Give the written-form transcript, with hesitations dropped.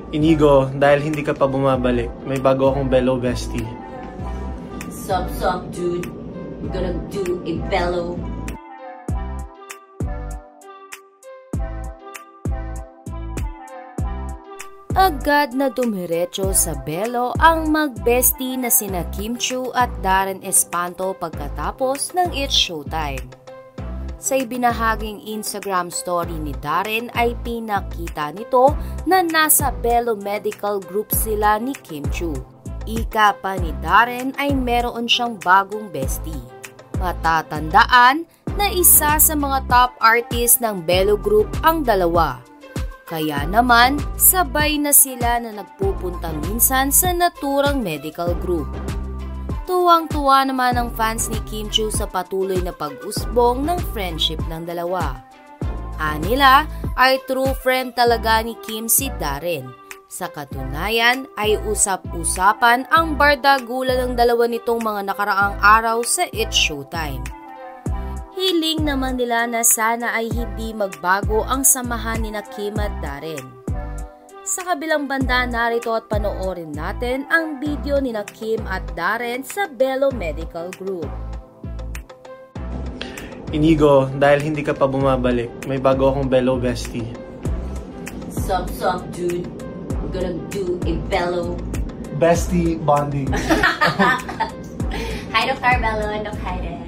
Inigo, dahil hindi ka pa bumabalik, may bago akong bellow bestie. Sup, dude. We're gonna do a bellow. Agad na dumiretso sa belo ang mag-bestie na sina Kim Chiu at Darren Espanto pagkatapos ng It's Showtime. Sa ibinahaging Instagram story ni Darren ay pinakita nito na nasa Bello Medical Group sila ni Kim Chiu. Ika pa ni Darren ay meron siyang bagong bestie. Matatandaan na isa sa mga top artist ng Bello Group ang dalawa. Kaya naman, sabay na sila na nagpupunta minsan sa naturang medical group. Tuwang-tuwa naman ang fans ni Kim Chiu sa patuloy na pag-usbong ng friendship ng dalawa. Anila ay true friend talaga ni Kim si Darren. Sa katunayan ay usap-usapan ang bardagulan ng dalawa nitong mga nakaraang araw sa It's Showtime. Hiling naman nila na sana ay hindi magbago ang samahan ni Kim at Darren. Sa kabilang banda, narito at panoorin natin ang video ni Kim at Darren sa Bello Medical Group. Inigo, dahil hindi ka pa bumabalik, may bago akong bellow bestie. Sup, dude. We're gonna do a bellow. Bestie bonding. Hi, Dr. Bello and Dr. Hayden.